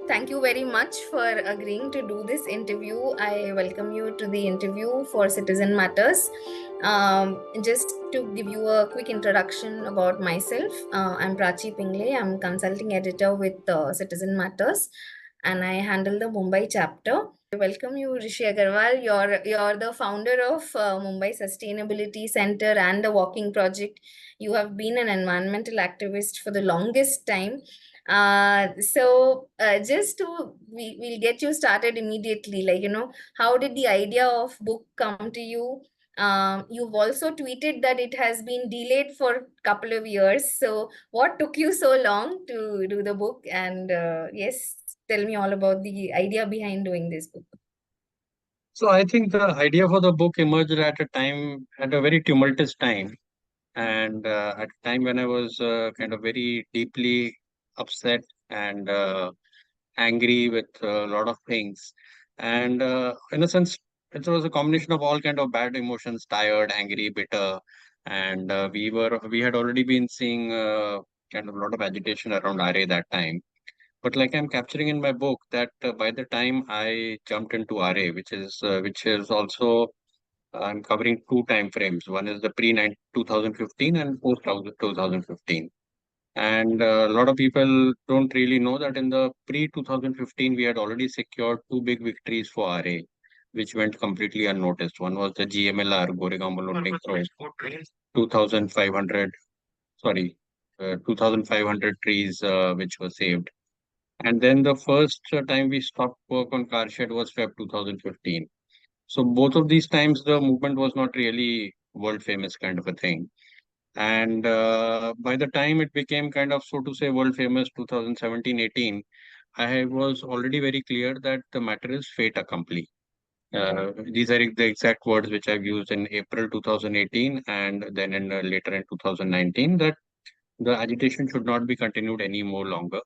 Thank you very much for agreeing to do this interview. I welcome you to the interview for Citizen Matters. Just to give you a quick introduction about myself, I'm Prachi Pingle. I'm consulting editor with Citizen Matters, and I handle the Mumbai chapter. I welcome you, Rishi Aggarwal. You're the founder of Mumbai Sustainability Centre and the Walking Project. You have been an environmental activist for the longest time. Just to we'll get you started immediately. How did the idea of book come to you? You've also tweeted that it has been delayed for a couple of years. So, what took you so long to do the book? And yes, tell me all about the idea behind doing this book. So I think the idea for the book emerged at a very tumultuous time, and at a time when I was kind of very deeply upset and angry with a lot of things. And in a sense, it was a combination of all kind of bad emotions: tired, angry, bitter, and we had already been seeing kind of a lot of agitation around RA that time. But like I'm capturing in my book that by the time I jumped into RA, which is also I'm covering two time frames. One is the pre 2015 and post 2015. And a lot of people don't really know that in the pre 2015 we had already secured two big victories for RA, which went completely unnoticed. One was the GMLR Goregaon Malur Link Road, 2,500 sorry, 2,500 trees which were saved. And then the first time we stopped work on car shed was Feb 2015. So both of these times the movement was not really world famous kind of a thing. And by the time it became kind of, so to say, world famous 2017-18, I was already very clear that the matter is fait accompli. These are the exact words which I've used in April 2018 and then later in 2019, that the agitation should not be continued any more longer,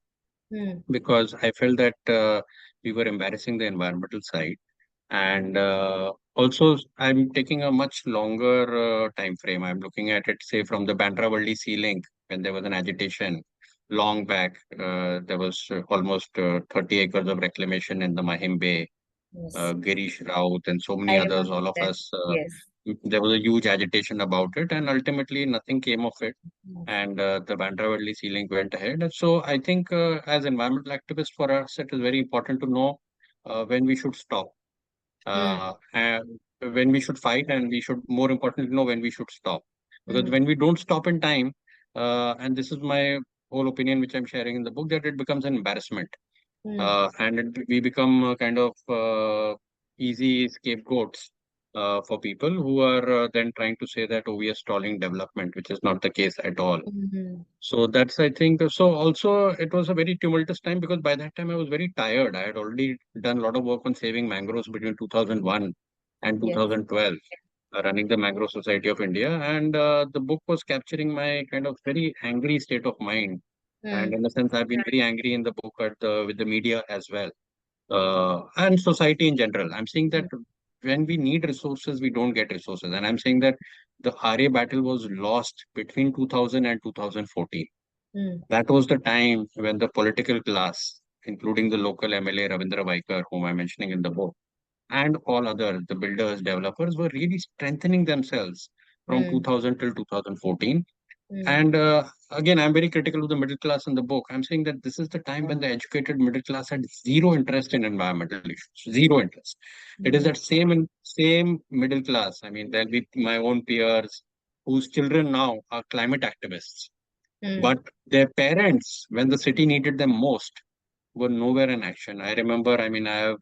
because I felt that we were embarrassing the environmental side. And also, I'm taking a much longer time frame. I'm looking at it, say, from the Bandra-Valli Sea Link, when there was an agitation long back. There was almost 30 acres of reclamation in the Mahim Bay. Yes, Girish Raut and so I many others, remember all of that. us, Yes. there was a huge agitation about it, and ultimately nothing came of it. And the Bandra-Valli Sea Link went ahead. And so I think as environmental activists, for us, it is very important to know when we should stop, Mm. and when we should fight, and we should, more importantly, know when we should stop. Because Mm. when we don't stop in time, and this is my whole opinion, which I'm sharing in the book, that it becomes an embarrassment. Mm. We become kind of easy scapegoats for people who are then trying to say that, oh, we are stalling development, which is not the case at all. Mhm. So that's, I think, so also it was a very tumultuous time, because by that time I was very tired. I had already done a lot of work on saving mangroves between 2001 and Yes. 2012, running the Mangrove Society of India. And the book was capturing my kind of very angry state of mind. And Mm. in a sense, I've been very angry in the book with the media as well, and society in general. I'm saying that when we need resources, we don't get resources. And I'm saying that the RA battle was lost between 2000 and 2014. Mm. That was the time when the political class, including the local MLA Ravindra Vaikar, whom I'm mentioning in the book, and all other, the builders, developers, were really strengthening themselves from Mm. 2000 till 2014. Mm. And again, I'm very critical of the middle class in the book. I'm saying that this is the time when the educated middle class had zero interest in environmental issues, zero interest. It is Mm. that same middle class. I mean, there'll be my own peers whose children now are climate activists, Mm. but their parents, when the city needed them most, were nowhere in action. I remember, I mean, I have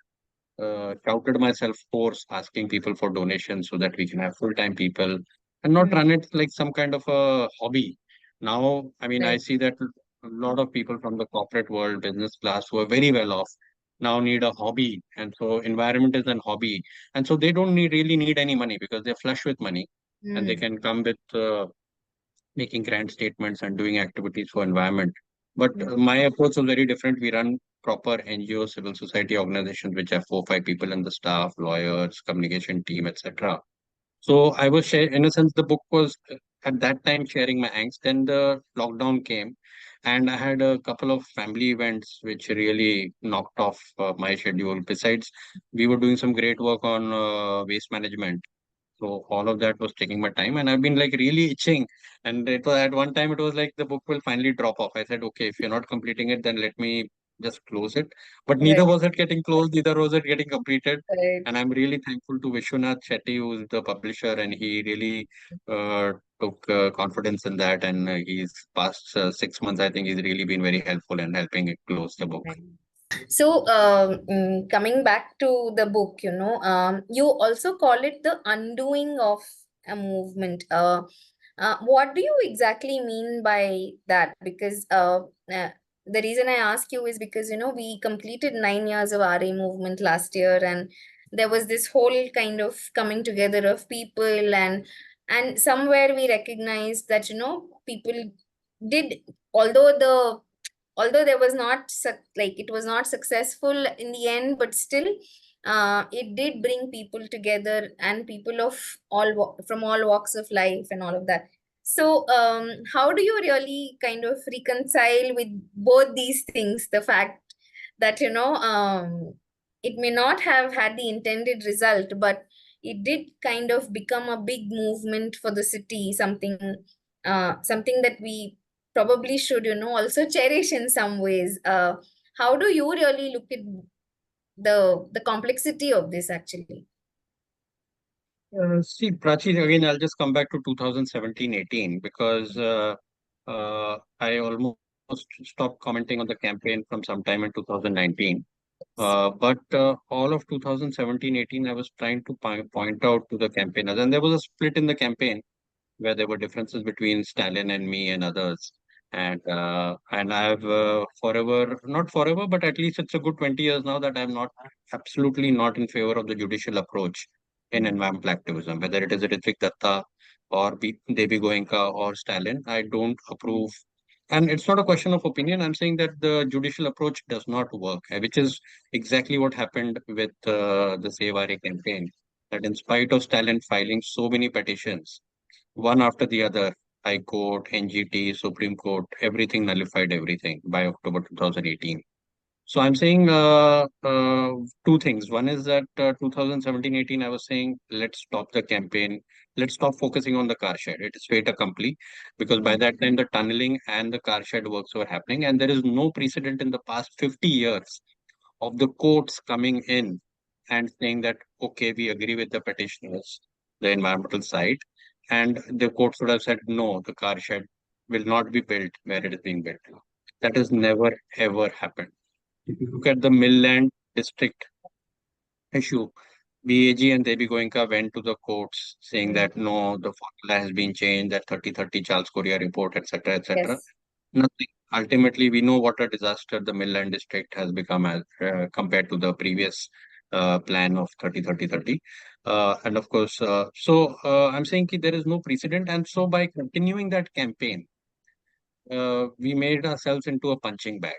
shouted myself hoarse asking people for donations so that we can have full-time people and not Mm. run it like some kind of a hobby. Now, I mean, I Right. see that a lot of people from the corporate world, business class, who are very well off, now need a hobby. And so environment is an hobby. And so they don't really need any money, because they're flush with money, and they Mm. can come with making grand statements and doing activities for environment. But Mm. my approach was very different. We run proper NGO, civil society organizations, which have 4 or 5 people in the staff, lawyers, communication team, etc. So I was in a sense, the book was at that time sharing my angst. Then the lockdown came, and I had a couple of family events which really knocked off my schedule. Besides, we were doing some great work on waste management. So all of that was taking my time, and I've been like really itching. And it was at one time it was like the book will finally drop off. I said, okay, if you're not completing it, then let me just close it. But neither Right, was it getting closed, neither was it getting completed. right, And I'm really thankful to Vishwanath Shetty, who's the publisher, and he really took confidence in that. And he's past 6 months, I think he's really been very helpful in helping it close the book. right. So, coming back to the book, you also call it the undoing of a movement. What do you exactly mean by that? Because the reason I ask you is because, we completed 9 years of RA movement last year, and there was this whole kind of coming together of people, and somewhere we recognized that, people did, although there was not like it was not successful in the end, but still it did bring people together, and people of from all walks of life and all of that. So how do you really kind of reconcile with both these things, the fact that it may not have had the intended result, but it did kind of become a big movement for the city, something that we probably should also cherish in some ways. How do you really look at the complexity of this actually? See, Prachi, again, I'll just come back to 2017-18 because I almost stopped commenting on the campaign from sometime in 2019. But all of 2017-18, I was trying to point out to the campaigners, and there was a split in the campaign where there were differences between Stalin and me and others. And I've forever, not forever, but at least it's a good 20 years now that I'm not absolutely not in favor of the judicial approach in environmental activism, whether it is Ritvik Datta or Devi Goenka or Stalin. I don't approve. And it's not a question of opinion. I'm saying that the judicial approach does not work, which is exactly what happened with the Save Aarey campaign. That in spite of Stalin filing so many petitions, one after the other, High Court, NGT, Supreme Court, everything nullified everything by October 2018. So I'm saying two things. One is that 2017-18, I was saying, let's stop the campaign. Let's stop focusing on the car shed. It is fait accompli because by that time the tunneling and the car shed works were happening, and there is no precedent in the past 50 years of the courts coming in and saying that, okay, we agree with the petitioners, the environmental side, and the courts would have said, no, the car shed will not be built where it is being built. That has never, ever happened. If you look at the Millland district issue, BAG and Devi Goenka went to the courts saying Mm. that no, the formula has been changed, that 3030 Charles Korea report, etc., etc. Yes. Nothing. Ultimately, we know what a disaster the Millland district has become as compared to the previous plan of 30-30-30. And of course, I'm saying that there is no precedent. And so by continuing that campaign, we made ourselves into a punching bag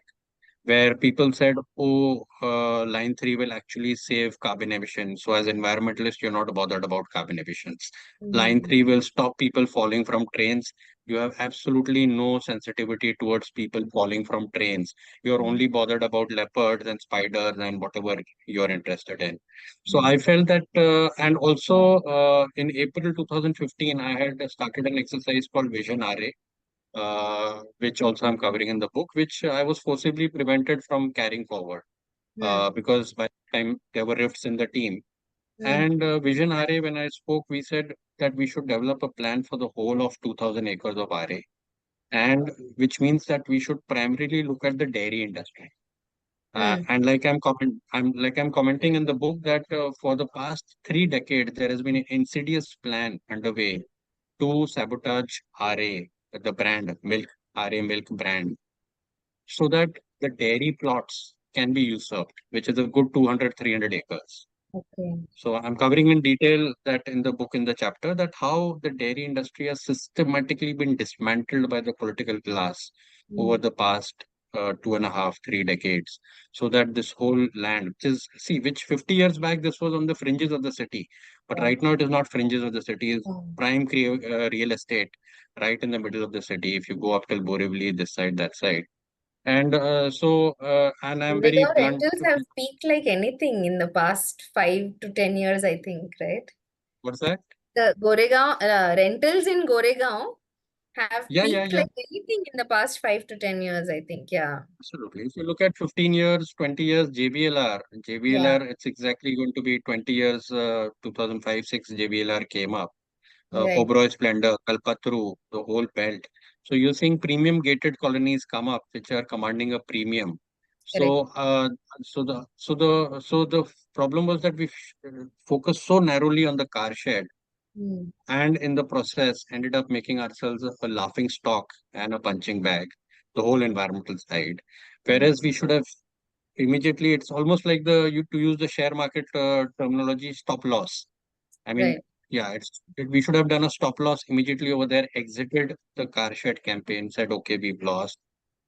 where people said, oh, line 3 will actually save carbon emissions. So, as environmentalists, you're not bothered about carbon emissions. Line Mm. 3 will stop people falling from trains. You have absolutely no sensitivity towards people falling from trains. You're only bothered about leopards and spiders and whatever you're interested in. So, Mm. I felt that, and also in April 2015, I had started an exercise called Vision RA, which also I'm covering in the book, which I was forcibly prevented from carrying forward Mm. because by the time there were rifts in the team. Mm. And Vision RA, when I spoke, we said that we should develop a plan for the whole of 2000 acres of RA, and which means that we should primarily look at the dairy industry. Mm. And I'm commenting in the book that for the past 3 decades there has been an insidious plan underway to sabotage RA, the brand milk, RA milk brand, so that the dairy plots can be usurped, which is a good 200, 300 acres. Okay. So I'm covering in detail that in the book in the chapter that how the dairy industry has systematically been dismantled by the political class over Mm. the past 2.5, 3 decades, so that this whole land, which 50 years back this was on the fringes of the city, but Yeah. right now it is not fringes of the city, is Mm. prime real estate right in the middle of the city. If you go up till Borivali, this side, that side, and I'm very Goregaon blunt. rentals have peaked like anything in the past 5 to 10 years, I think, right? What's that? The Goregaon rentals in Goregaon have Yeah, yeah, peaked yeah. like anything in the past 5 to 10 years, I think. Yeah. Absolutely. If you look at 15 years, 20 years, Yeah. it's exactly going to be 20 years. 2005-6 JBLR came up. Right. Oberoi Splendor, Kalpatru, the whole belt. So you're seeing premium gated colonies come up, which are commanding a premium. Correct. So, the problem was that focused so narrowly on the car shed, Mm. and in the process ended up making ourselves a laughing stock and a punching bag, the whole environmental side. Mm. Whereas we should have immediately, it's almost like to use the share market terminology, stop loss. I mean, Right. yeah, we should have done a stop loss immediately over there, exited the car shed campaign, said, okay, we've lost.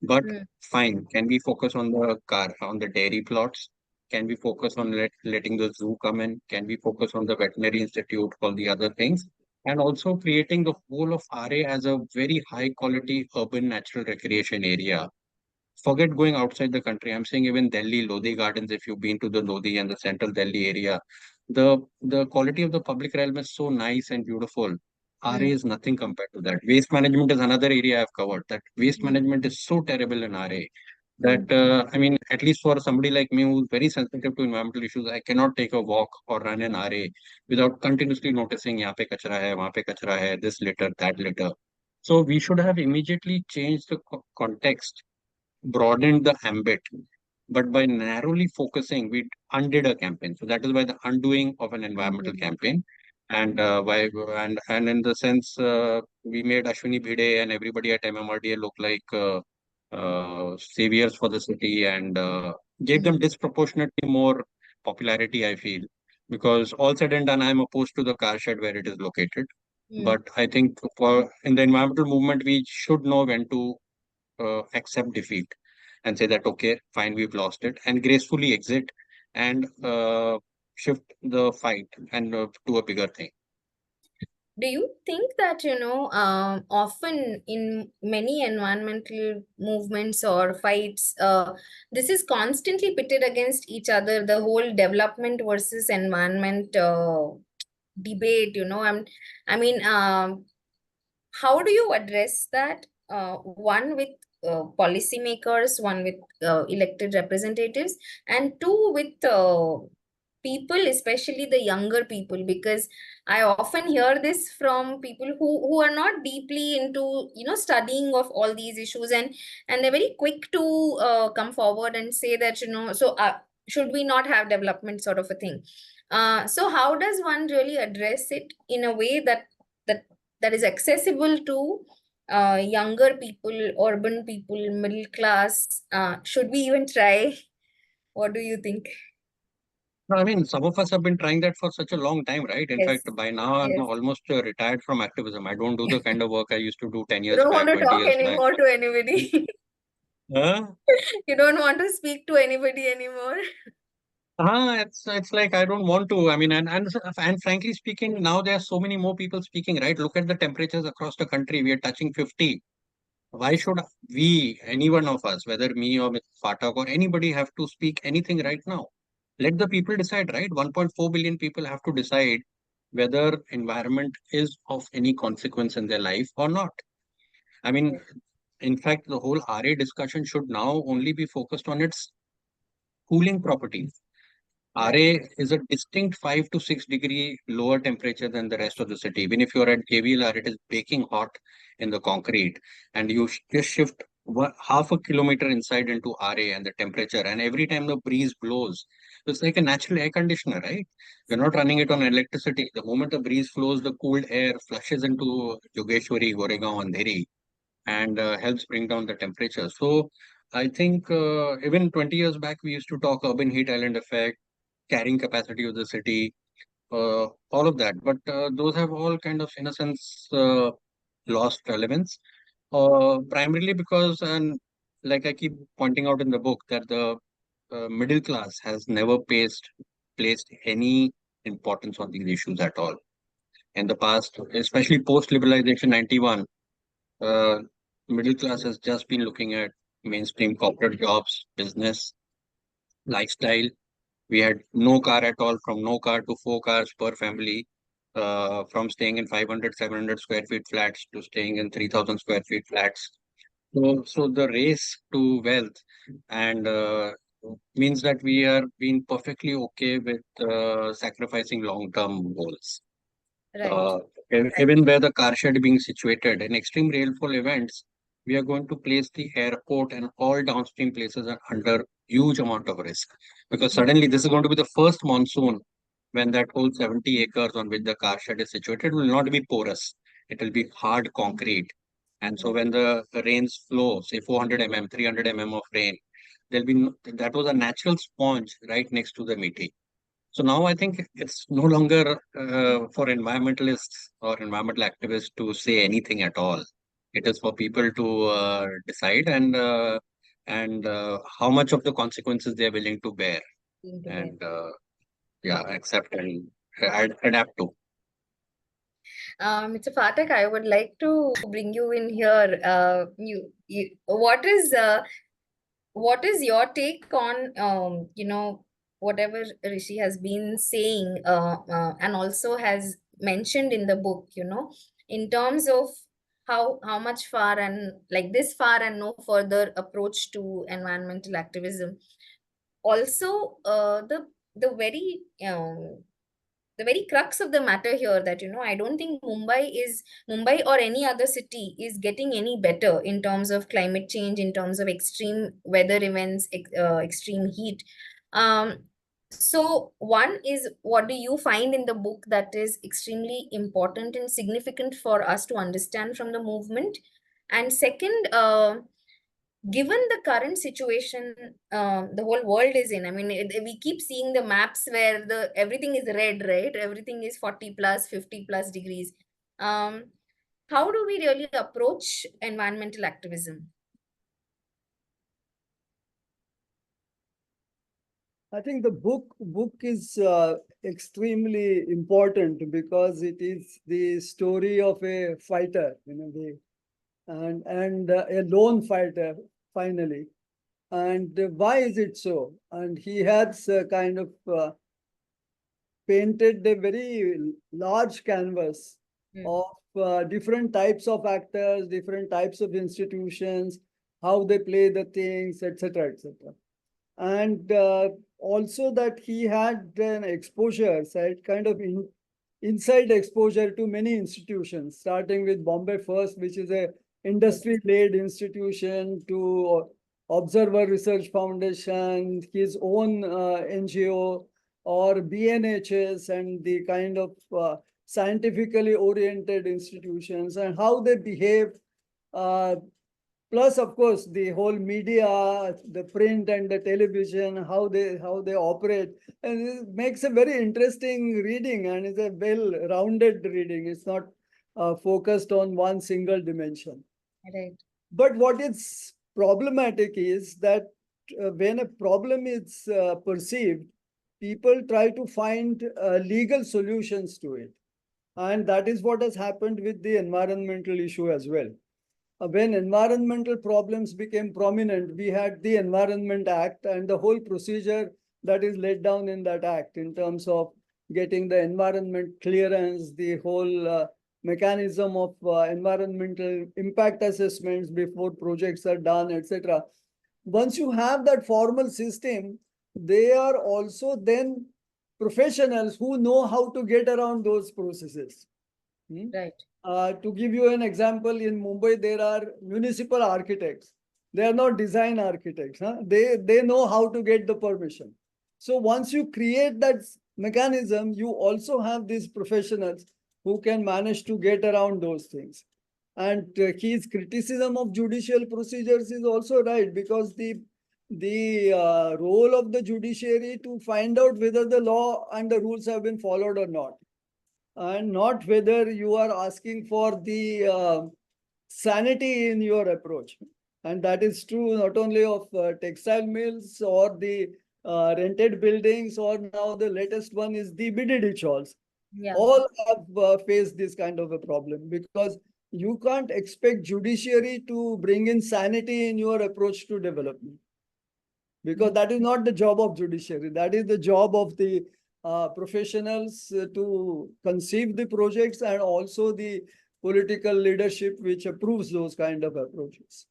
But Mm. fine, can we focus on the dairy plots? Can we focus on letting the zoo come in? Can we focus on the veterinary institute, all the other things? And also creating the whole of RA as a very high quality urban natural recreation area. Forget going outside the country. I'm saying even Delhi, Lodi Gardens, if you've been to the Lodi and the central Delhi area, the quality of the public realm is so nice and beautiful. RA Mm. is nothing compared to that. Waste management is another area I've covered. That waste Mm. management is so terrible in RA Mm. that I mean, at least for somebody like me who's very sensitive to environmental issues, I cannot take a walk or run in RA without continuously noticing यहाँ पे कचरा है, वहाँ पे कचरा है, this litter, that litter. So we should have immediately changed the context, broadened the ambit, but by narrowly focusing, we undid a campaign. So that is why the undoing of an environmental Mm. campaign, and in the sense, we made Ashwini Bhide and everybody at MMRDA look like saviors for the city, and gave them Mm. disproportionately more popularity, I feel, because all said and done, I am opposed to the car shed where it is located. Mm. But I think for in the environmental movement, we should know when to accept defeat and say that, okay, fine, we've lost it, and gracefully exit and shift the fight and to a bigger thing. Do you think that, often in many environmental movements or fights, this is constantly pitted against each other, the whole development versus environment debate, I mean, how do you address that? One with policymakers, one with elected representatives, and two with people, especially the younger people, because I often hear this from people who are not deeply into studying of all these issues, and they're very quick to come forward and say that should we not have development sort of a thing. So how does one really address it in a way that that is accessible to younger people, urban people, middle class? Should we even try? What do you think? No, I mean, some of us have been trying that for such a long time, right? In Yes, fact, by now I'm yes. almost retired from activism. I don't do the kind of work I used to do 10 You years don't want back, to 20 talk years back. anymore to anybody. Huh? You don't want to speak to anybody anymore. It's like I don't want to. I mean, and frankly speaking, now there are so many more people speaking, right? Look at the temperatures across the country. We are touching 50. Why should we, any one of us, whether me or Mr. Pathak or anybody, have to speak anything right now? Let the people decide, right? 1.4 billion people have to decide whether environment is of any consequence in their life or not. I mean, in fact, the whole RA discussion should now only be focused on its cooling properties. Right. RA is a distinct 5 to 6 degree lower temperature than the rest of the city. Even if you're at KVLR, it is baking hot in the concrete, and you just shift half a kilometer inside into RA and the temperature, and every time the breeze blows, it's like a natural air conditioner, right? You're not running it on electricity. The moment the breeze flows, the cooled air flushes into Yogeshwari, Goregaon, Andheri, and helps bring down the temperature. So I think even 20 years back, we used to talk urban heat island effect, carrying capacity of the city, all of that. But those have all kind of, in a sense, lost relevance, primarily because, and like I keep pointing out in the book, that the middle class has never placed any importance on these issues at all. In the past, especially post-liberalization 91, uh, middle class has just been looking at mainstream corporate jobs, business, lifestyle. We had no car at all, from no car to four cars per family, from staying in 500, 700 square feet flats to staying in 3,000 square feet flats. So the race to wealth and means that we are being perfectly okay with sacrificing long-term goals. Right. Uh, Even where the car shed being situated in extreme rainfall events, we are going to place the airport and all downstream places under huge amount of risk, because suddenly this is going to be the first monsoon when that whole 70 acres on which the car shed is situated will not be porous. It will be hard concrete. And so Right. when the rains flow, say 400 mm, 300 mm of rain, that was a natural sponge right next to the meeting. So now I think it's no longer for environmentalists or environmental activists to say anything at all. It is for people to decide, and how much of the consequences they are willing to bear Into bear. and yeah, accept and adapt to. Mr. Phatak, I would like to bring you in here. What is your take on whatever Rishi has been saying, and also has mentioned in the book, in terms of how much far and like this far and no further approach to environmental activism. Also, the very crux of the matter here, that I don't think Mumbai or any other city is getting any better in terms of climate change, in terms of extreme weather events, extreme heat. um so one is, what do you find in the book that is extremely important and significant for us to understand from the movement? And second, given the current situation the whole world is in, I mean, we keep seeing the maps where the everything is red, right? Everything is 40 plus, 50 plus degrees. um how do we really approach environmental activism? I think the book is extremely important because it is the story of a fighter, and a lone fighter finally. And why is it so? And he has kind of painted a very large canvas Hmm. of different types of actors, different types of institutions, how they play the things, etc., etc. And also that he had an exposure, side kind of inside exposure to many institutions, starting with Bombay First, which is a industry-led institution, to Observer Research Foundation, his own NGO, or BNHS, and the kind of scientifically oriented institutions and how they behave. Uh, Plus, of course, the whole media, the print and the television, how they operate, and it makes a very interesting reading, and it's a well-rounded reading. It's not focused on one single dimension. Right. But what is problematic is that when a problem is perceived, people try to find legal solutions to it, and that is what has happened with the environmental issue as well. When environmental problems became prominent, we had the Environment Act and the whole procedure that is laid down in that act in terms of getting the environment clearance, the whole mechanism of environmental impact assessments before projects are done, etc. Once you have that formal system, they are also then professionals who know how to get around those processes. Hmm? Right. To give you an example, in Mumbai, there are municipal architects. They are not design architects. Huh? They know how to get the permission. So once you create that mechanism, you also have these professionals who can manage to get around those things. And his criticism of judicial procedures is also right, because the role of the judiciary to find out whether the law and the rules have been followed or not, and not whether you are asking for the sanity in your approach. And that is true not only of textile mills or the rented buildings, or now the latest one is the BDD halls. Yeah. All have faced this kind of a problem, because you can't expect judiciary to bring in sanity in your approach to development, because that is not the job of judiciary. That is the job of the professionals to conceive the projects, and also the political leadership which approves those kind of approaches.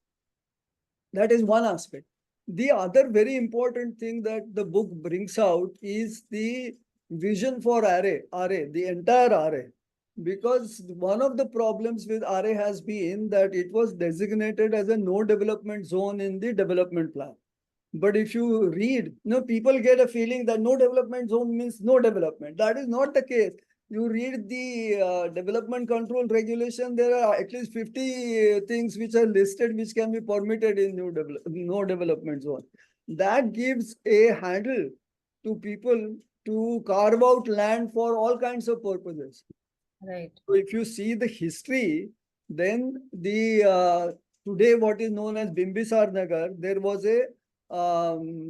That is one aspect. The other very important thing that the book brings out is the vision for Aarey, the entire Aarey. Because one of the problems with Aarey has been that it was designated as a no development zone in the development plan. But if you read, people get a feeling that no development zone means no development. That is not the case. You read the development control regulation, there are at least 50 things which are listed which can be permitted in no development zone. That gives a handle to people to carve out land for all kinds of purposes. Right. So if you see the history, then the today what is known as Bimbisar Nagar, there was a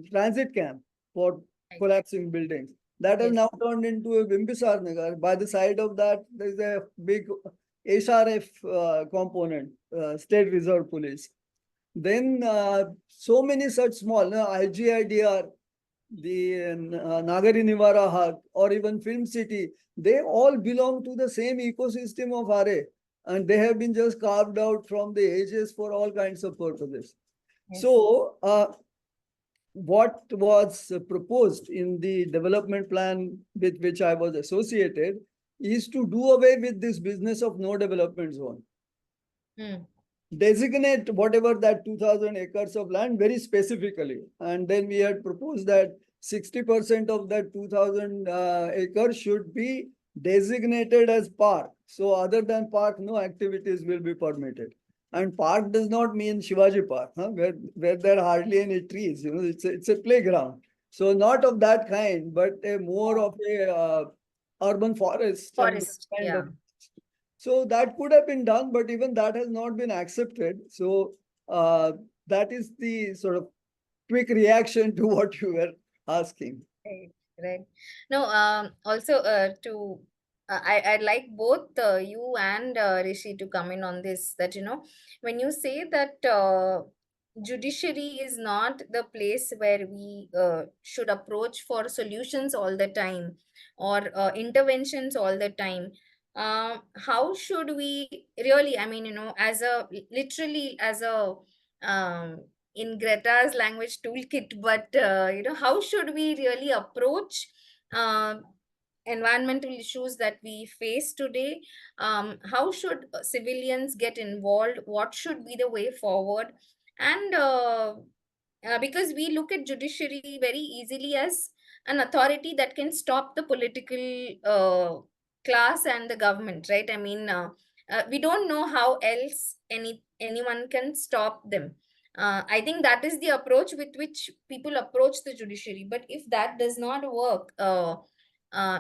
transit camp for collapsing buildings. That has Yes. now turned into a Bimbisar Nagar. By the side of that, there is a big SRF component, State Reserve Police. Then so many such small, IGIDR, the Nagari Nivara Hut, or even Film City, they all belong to the same ecosystem of Aarey, and they have been just carved out from the ages for all kinds of purposes. Yes. So, what was proposed in the development plan with which I was associated is to do away with this business of no development zone. Designate whatever that 2,000 acres of land very specifically. And then we had proposed that 60% of that 2,000 acres should be designated as park. So other than park, no activities will be permitted. And park does not mean Shivaji Park, where there are hardly any trees. It's a playground. So not of that kind, but a more of a urban forest. Forest, kind yeah. of. So that could have been done, but even that has not been accepted. So that is the sort of quick reaction to what you were asking. Right, right. No, also I'd like both you and Rishi to come in on this, that, when you say that judiciary is not the place where we should approach for solutions all the time, or interventions all the time. How should we really, I mean, literally as a, in Greta's language, toolkit, but how should we really approach uh, environmental issues that we face today? How should civilians get involved? What should be the way forward? And because we look at judiciary very easily as an authority that can stop the political class and the government, right? I mean, we don't know how else anyone can stop them. I think that is the approach with which people approach the judiciary. But if that does not work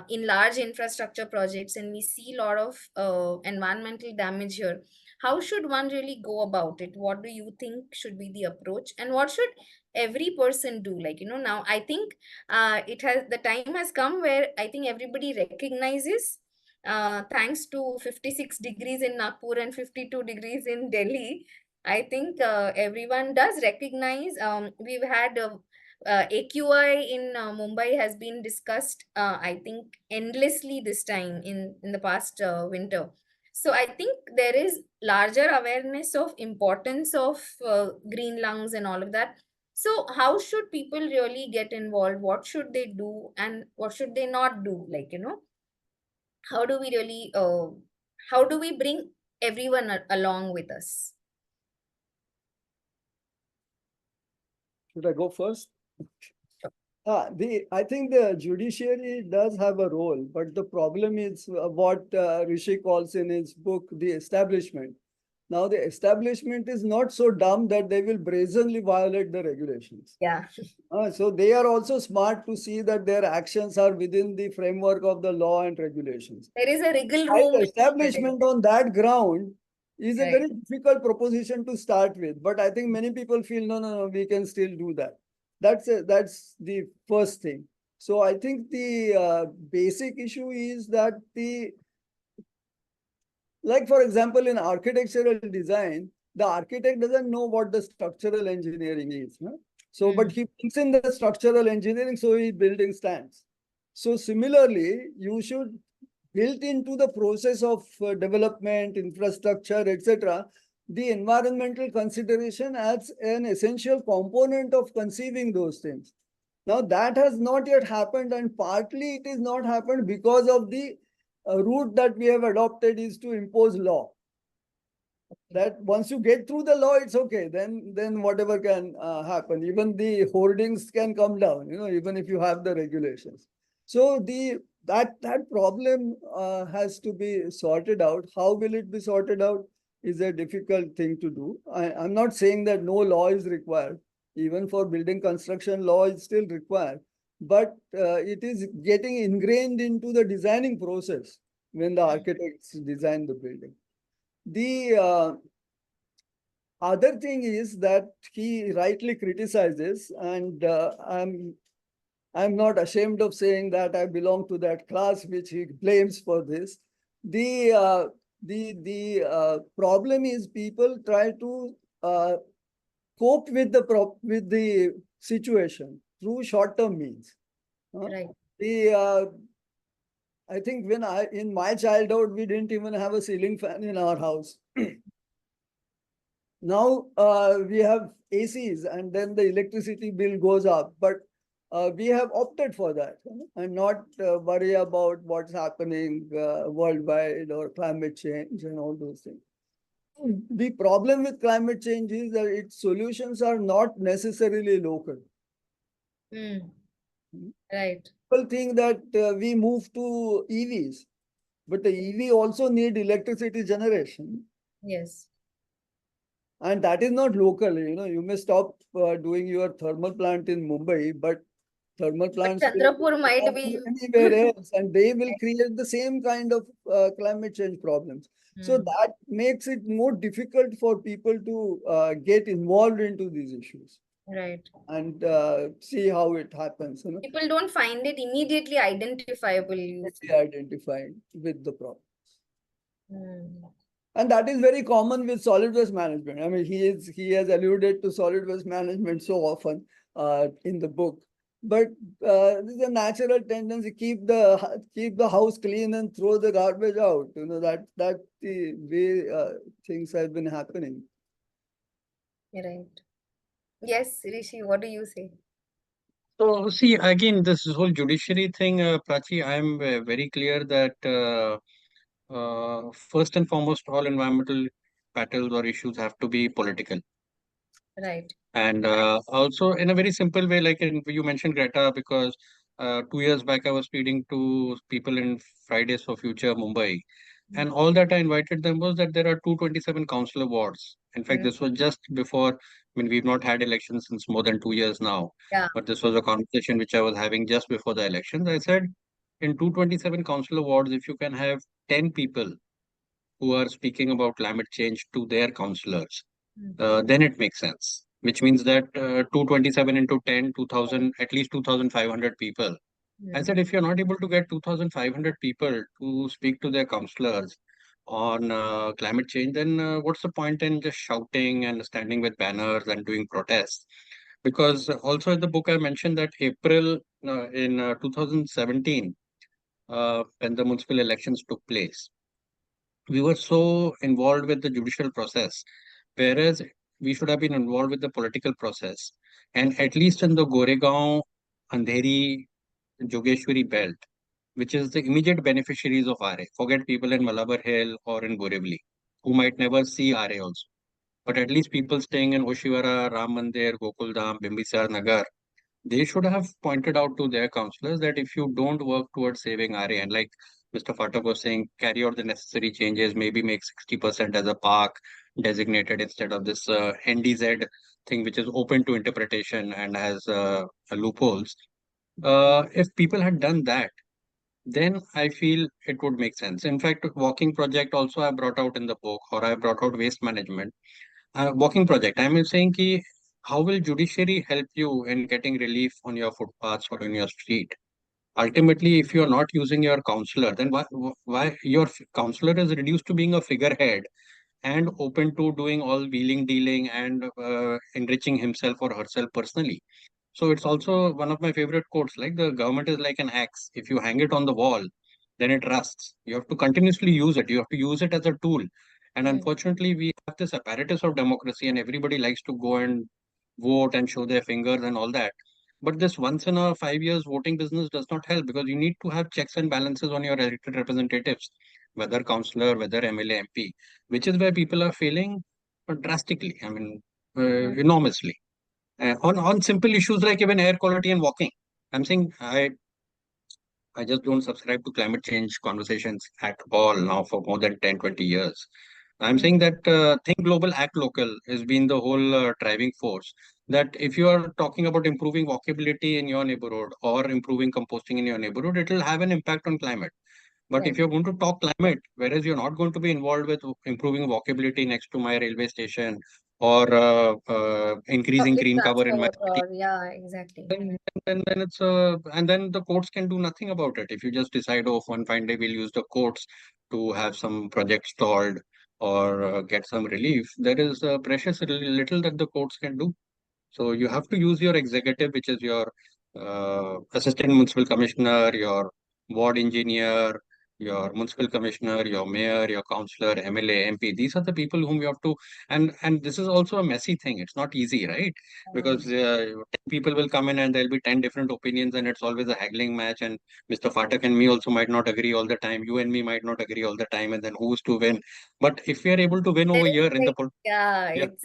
in large infrastructure projects, and we see a lot of environmental damage here, how should one really go about it? What do you think should be the approach, and what should every person do? Like, now I think the time has come where I think everybody recognizes, thanks to 56 degrees in Nagpur and 52 degrees in Delhi, I think everyone does recognize. We've had AQI in Mumbai has been discussed, I think, endlessly this time in the past winter. So I think there is larger awareness of importance of green lungs and all of that. So how should people really get involved? What should they do and what should they not do? Like, how do we really, how do we bring everyone along with us? Should I go first? I think the judiciary does have a role, but the problem is what Rishi calls in his book, the establishment. Now, the establishment is not so dumb that they will brazenly violate the regulations. Yeah. So they are also smart to see that their actions are within the framework of the law and regulations. There is a wriggle While room. the establishment on that ground is a very difficult proposition to start with. But I think many people feel, no, we can still do that. That's the first thing. So I think the basic issue is that like for example, in architectural design, the architect doesn't know what the structural engineering is. Huh? So, but he thinks in the structural engineering, so his building stands. So similarly, you should built into the process of development, infrastructure, etc., the environmental consideration as an essential component of conceiving those things. Now that has not yet happened, and partly it is not happened because of the route that we have adopted is to impose law. That once you get through the law, it's okay. Then whatever can happen. Even the hoardings can come down. Even if you have the regulations. So that problem has to be sorted out. How will it be sorted out is a difficult thing to do. I'm not saying that no law is required. Even for building construction, law is still required. But it is getting ingrained into the designing process when the architects design the building. The other thing is that he rightly criticizes, and I'm not ashamed of saying that I belong to that class which he blames for this. The problem is people try to cope with the situation through short-term means. Right. I think in my childhood we didn't even have a ceiling fan in our house. Now we have ACs, and then the electricity bill goes up. But we have opted for that and not worry about what's happening worldwide or climate change and all those things. The problem with climate change is that its solutions are not necessarily local. Right. People think that we move to EVs, but the EV also need electricity generation. Yes. And that is not local. You may stop doing your thermal plant in Mumbai, but thermal plants Chandrapur might be anywhere else, and they will create the same kind of climate change problems. So that makes it more difficult for people to get involved into these issues. Right. And see how it happens. People don't find it immediately identifiable. Identified with the problem. And that is very common with solid waste management. I mean, he has alluded to solid waste management so often in the book. But there's a natural tendency keep the house clean and throw the garbage out. That the way things have been happening. Right. Yes, Rishi, what do you say? So, see, again, this whole judiciary thing, Prachi, I am very clear that first and foremost, all environmental battles or issues have to be political. Right. And also, in a very simple way, like you mentioned Greta, because 2 years back I was speaking to people in Fridays for Future Mumbai. And all that I invited them was that there are 227 councillor wards. In fact, this was just before, we've not had elections since more than 2 years now. Yeah. But this was a conversation which I was having just before the elections. I said, in 227 councillor wards, if you can have 10 people who are speaking about climate change to their councillors, then it makes sense. Which means that 227 into 10, 2000, at least 2,500 people. I said, if you're not able to get 2,500 people to speak to their councillors on climate change, then what's the point in just shouting and standing with banners and doing protests? Because also in the book, I mentioned that April in 2017, when the municipal elections took place, we were so involved with the judicial process, whereas we should have been involved with the political process. And at least in the Goregaon, Andheri, Jogeshwari belt, which is the immediate beneficiaries of Aarey. Forget people in Malabar Hill or in Borivali, who might never see Aarey also. But at least people staying in Oshiwara, Ram Mandir, Gokuldham, Bimbisar Nagar, they should have pointed out to their councillors that if you don't work towards saving RA, and like Mr. Phatak was saying, carry out the necessary changes, maybe make 60% as a park designated instead of this NDZ thing, which is open to interpretation and has loopholes. If people had done that, then I feel it would make sense. In fact, walking project also I brought out in the book, or I brought out waste management. Walking project, I'm saying ki, how will judiciary help you in getting relief on your footpaths or in your street? Ultimately, if you're not using your counselor, then why your counselor is reduced to being a figurehead and open to doing all wheeling, dealing, and enriching himself or herself personally. So it's also one of my favorite quotes, like the government is like an axe. If you hang it on the wall, then it rusts. You have to continuously use it. You have to use it as a tool. And Hmm. unfortunately, we have this apparatus of democracy, and everybody likes to go and vote and show their fingers and all that. But this once in a 5 years voting business does not help, because you need to have checks and balances on your elected representatives, whether councillor, whether MLA, MP, which is where people are failing drastically. I mean, enormously. On simple issues like even air quality and walking. I'm saying I just don't subscribe to climate change conversations at all now for more than 10, 20 years. I'm Hmm. saying that think global, act local has been the whole driving force. That if you are talking about improving walkability in your neighborhood or improving composting in your neighborhood, it will have an impact on climate. But if Right. you're going to talk climate, whereas you're not going to be involved with improving walkability next to my railway station or increasing Public green cover in my transport, city, or yeah, exactly. then it's and then the courts can do nothing about it. If you just decide, oh, one fine day we'll use the courts to have some project stalled or get some relief, there is precious little that the courts can do. So you have to use your executive, which is your assistant municipal commissioner, your ward engineer, your municipal commissioner, your mayor, your councillor, MLA, MP. These are the people whom you have to, and this is also a messy thing. It's not easy, right? Because 10 people will come in and there'll be 10 different opinions, and it's always a haggling match. And Mr. Fatak and me also might not agree all the time. You and me might not agree all the time, and then who's to win? But if we are able to win There over is here in the like, yeah, yeah, it's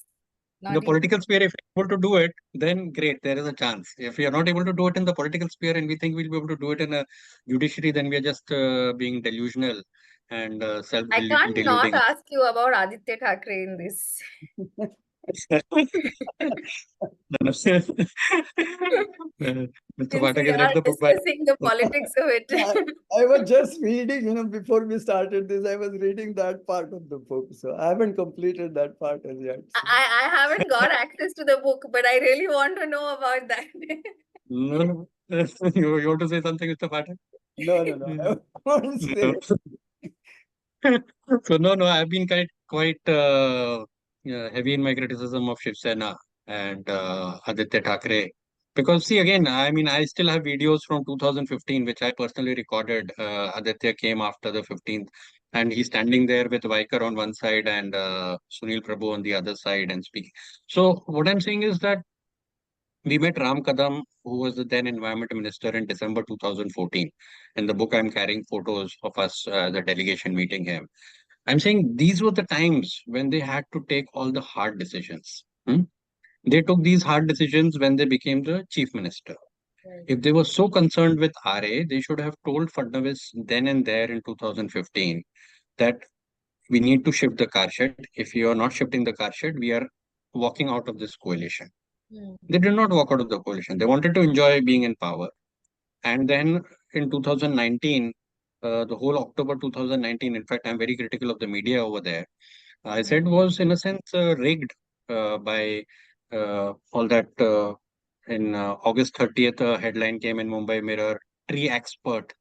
in the not easy. political sphere, if you're able to do it, then great, there is a chance. If you're not able to do it in the political sphere and we think we'll be able to do it in a judiciary, then we are just being delusional and I can't not self-deluding. ask you about Aditya Thackeray in this. Mr. Since Pathak we has read are the book by. discussing the politics of it. I, I was just reading, before we started this, I was reading that part of the book. So I haven't completed that part as yet. So. I haven't got access to the book, but I really want to know about that. No, no. You want to say something, Mr. Pathak? No, no, no. I won't say. No. So no, I've been quite heavy in my criticism of Shiv Sena and Aditya Thackeray. Because see again, I mean, I still have videos from 2015 which I personally recorded. Aditya came after the 15th, and he's standing there with Vaikar on one side and Sunil Prabhu on the other side and speaking. So what I'm saying is that we met Ram Kadam, who was the then environment minister, in December 2014. In the book, I'm carrying photos of us, the delegation meeting him. I'm saying these were the times when they had to take all the hard decisions. They took these hard decisions when they became the chief minister. Right. If they were so concerned with RA, they should have told Fadnavis then and there in 2015 that we need to shift the car shed. If you are not shifting the car shed, we are walking out of this coalition. Hmm. They did not walk out of the coalition. They wanted to enjoy being in power. And then in 2019, the whole October 2019, in fact, I'm very critical of the media over there. I Hmm. said was in a sense rigged by all that. In August 30th, a headline came in Mumbai Mirror, tree expert,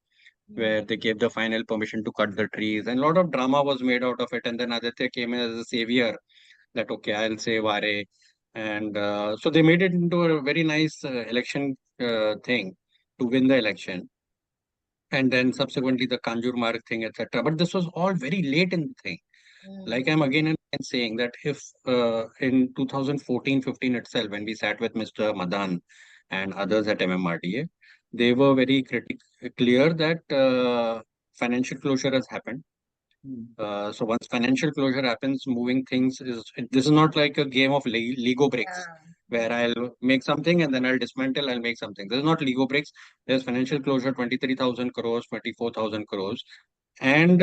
Hmm. where they gave the final permission to cut the trees. And a lot of drama was made out of it. And then Aditya came in as a savior that, okay, I'll save Aarey. And so they made it into a very nice election thing to win the election. And then subsequently the Kanjur Marg thing, etc. But this was all very late in the thing. Hmm. Like I'm again and again saying that if in 2014-15 itself, when we sat with Mr. Madan and others at MMRDA, they were very clear that financial closure has happened. Hmm. So once financial closure happens, moving things this is not like a game of Lego bricks Yeah. where I'll make something and then I'll dismantle, I'll make something. This is not Lego bricks. There's financial closure, 23,000 crores, 24,000 crores. And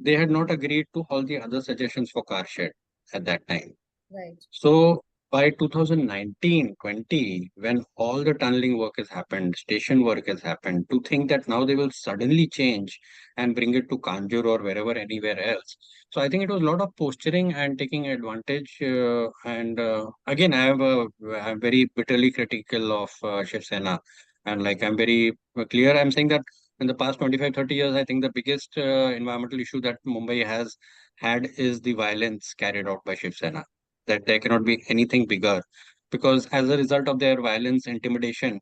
they had not agreed to all the other suggestions for car shed at that time. Right. So by 2019-20, when all the tunneling work has happened, station work has happened, to think that now they will suddenly change and bring it to Kanjur or wherever, anywhere else. So I think it was a lot of posturing and taking advantage. Again, I'm very bitterly critical of Shiv Sena. And like, I'm very clear. I'm saying that in the past 25, 30 years, I think the biggest environmental issue that Mumbai has had is the violence carried out by Shiv Sena, that there cannot be anything bigger, because as a result of their violence, intimidation,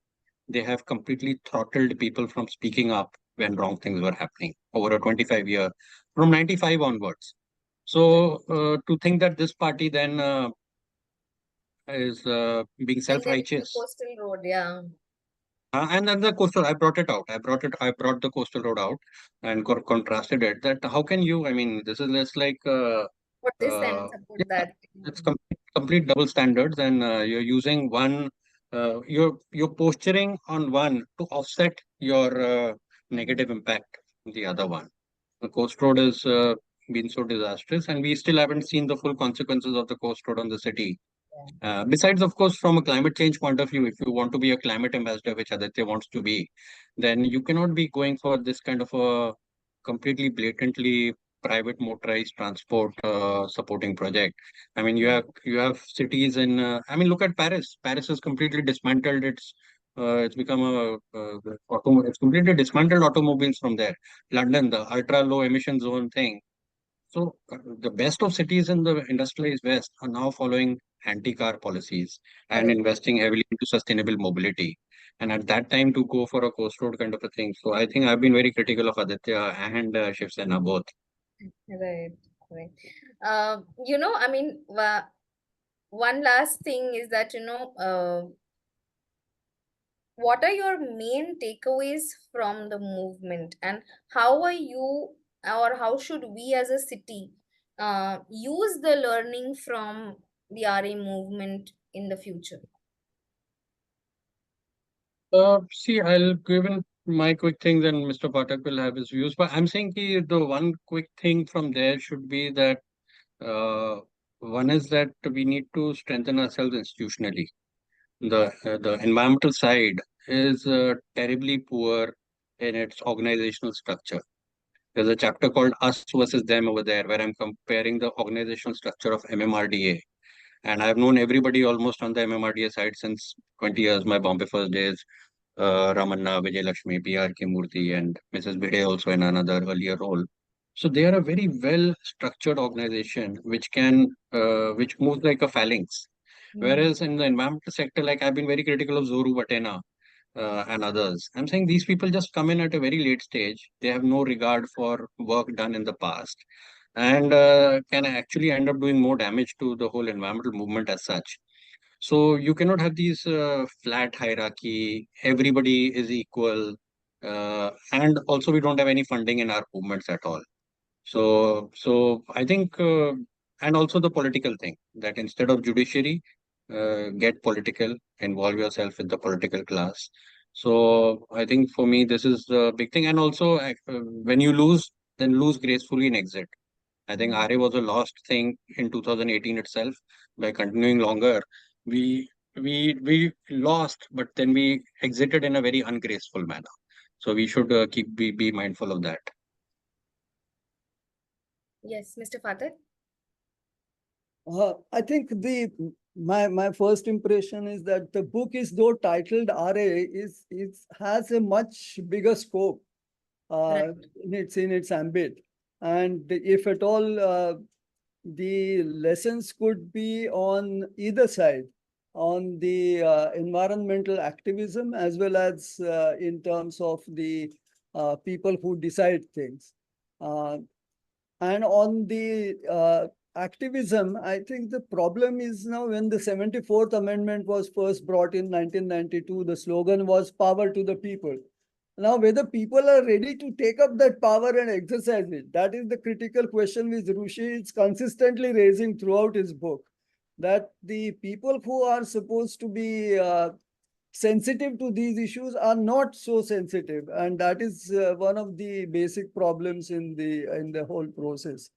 they have completely throttled people from speaking up when wrong things were happening over a 25-year, from 95 onwards. So to think that this party then is being And then the self-righteous. coastal road, yeah. And then the coastal, I brought it out. I brought the coastal road out and contrasted it. That how can you? I mean, this is less like What this then uh, support yeah, that. it's complete double standards, and you're using one. You're posturing on one to offset your Mhm. negative impact on the other one. The coast road has been so disastrous, and we still haven't seen the full consequences of the coast road on the city. Yeah. Besides, of course, from a climate change point of view, if you want to be a climate ambassador, which Aditya wants to be, then you cannot be going for this kind of a completely blatantly private motorized transport supporting project. I mean, you have cities in. I mean, look at Paris. Paris has completely dismantled its. It's become it's completely dismantled automobiles from there. London, the ultra low emission zone thing. So the best of cities in the industrialized West are now following anti-car policies and Correct. investing heavily into sustainable mobility. And at that time to go for a coast road kind of a thing. So I think I've been very critical of Aditya and Shiv Sena both. Right. Right. I mean, one last thing is that, what are your main takeaways from the movement, and how are you, or how should we as a city use the learning from the RA movement in the future? See, I'll give in my quick thing, then Mr. Pathak will have his views. But I'm saying the one quick thing from there should be that uh, one is that we need to strengthen ourselves institutionally. The environmental side is terribly poor in its organizational structure. There's a chapter called Us versus Them over there, where I'm comparing the organizational structure of MMRDA. And I've known everybody almost on the MMRDA side since 20 years, my Bombay First days, Ramanna, Vijay Lakshmi, P.R.K. Murthy, and Mrs. Bhide also in another earlier role. So they are a very well structured organization which moves like a phalanx. Hmm. Whereas in the environmental sector, like I've been very critical of Zoru Vatena and others. I'm saying these people just come in at a very late stage. They have no regard for work done in the past and can actually end up doing more damage to the whole environmental movement as such. So you cannot have these flat hierarchy. Everybody is equal. And also we don't have any funding in our movements at all. So I think, and also the political thing, that instead of judiciary, get political, involve yourself with the political class. So I think for me, this is the big thing. And also, when you lose, then lose gracefully and exit. I think Hmm. RA was a lost thing in 2018 itself. By continuing longer, we we lost, but then we exited in a very ungraceful manner. So we should be mindful of that. Yes, Mr. Pathak. I think the my first impression is that the book is though titled RA is has a much bigger scope Right. in its ambit, and if at all the lessons could be on either side, on the environmental activism as well as in terms of the people who decide things. Uh, and on the activism, I think the problem is now when the 74th Amendment was first brought in 1992, the slogan was power to the people. Now, whether people are ready to take up that power and exercise it, that is the critical question which Rishi is consistently raising throughout his book. That the people who are supposed to be sensitive to these issues are not so sensitive, and that is one of the basic problems in the whole process.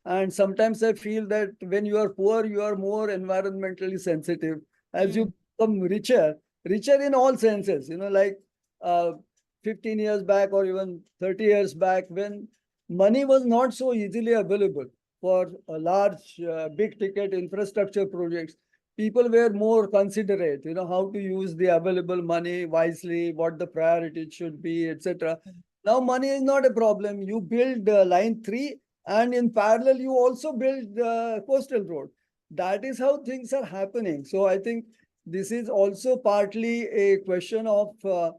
And sometimes I feel that when you are poor, you are more environmentally sensitive. As you become richer, richer in all senses, like uh, 15 years back or even 30 years back, when money was not so easily available for a large, big ticket infrastructure projects, people were more considerate, how to use the available money wisely, what the priority should be, etc. Now money is not a problem. You build line 3, and in parallel you also build coastal road. That is how things are happening. So I think this is also partly a question of uh,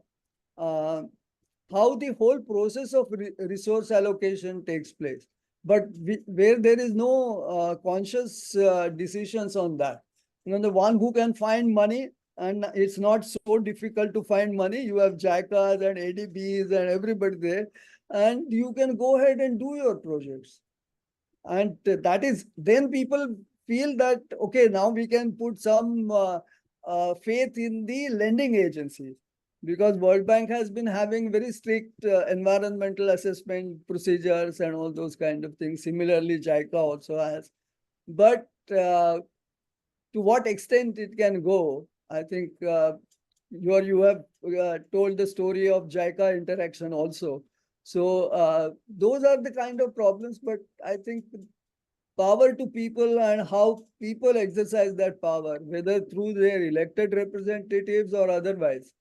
how the whole process of resource allocation takes place, but where there is no conscious decisions on that. The one who can find money, and it's not so difficult to find money. You have JICAs and ADBs and everybody there, and you can go ahead and do your projects. And that is, then people feel that, okay, now we can put some faith in the lending agencies, because World Bank has been having very strict environmental assessment procedures and all those kind of things. Similarly, JICA also has. But to what extent it can go, I think you have told the story of JICA interaction also. So those are the kind of problems, but I think power to people and how people exercise that power, whether through their elected representatives or otherwise.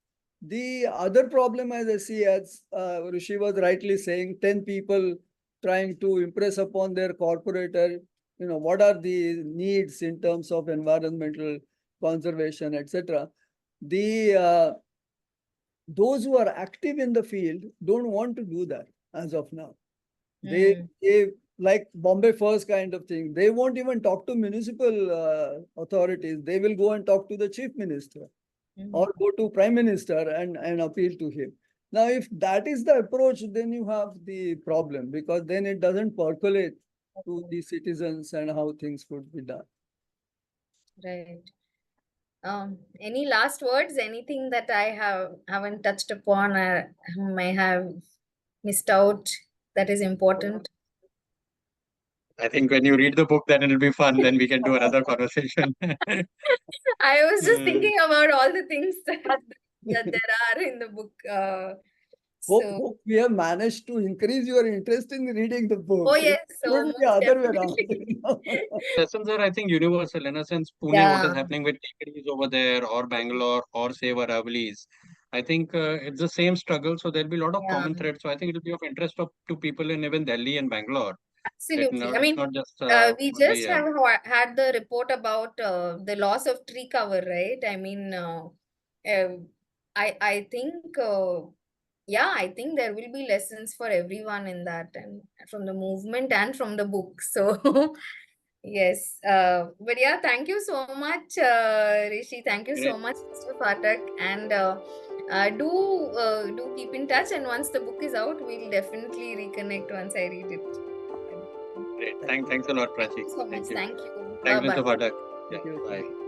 The other problem, as I see, as Rishi was rightly saying, 10 people trying to impress upon their corporator, what are the needs in terms of environmental conservation, etc. The those who are active in the field don't want to do that as of now. They like Bombay First kind of thing. They won't even talk to municipal authorities. They will go and talk to the chief minister or go to prime minister and appeal to him. Now, if that is the approach, then you have the problem, because then it doesn't percolate to the citizens and how things could be done. Right. Any last words? Anything that I haven't touched upon or may have missed out that is important? I think when you read the book, then it'll be fun. Then we can do another conversation. I was just thinking about all the things that there are in the book. Hope we have managed to increase your interest in reading the book. Oh yes, It so shouldn't be most other way definitely. around. Lessons are, I think, universal in a sense. Pune, what is Yeah, happening with bakeries over there, or Bangalore, or say Waravali's. I think it's the same struggle. So there'll be a lot of yeah, common threads. So I think it'll be of interest to people in even Delhi and Bangalore. absolutely. I It's mean, not just we only just have had the report about the loss of tree cover, right? I mean, I think yeah, I think there will be lessons for everyone in that, and from the movement and from the book. So yes, but yeah, thank you so much, Rishi. Thank you so great. much, Mr. Pathak, and do keep in touch. And once the book is out, we'll definitely reconnect once I read it. Great. Thanks a lot, Thank Prachi. you so much. Thank you. Thank you. Bye Thanks, bye. Mr. Phatak. Yeah, Thank you. bye.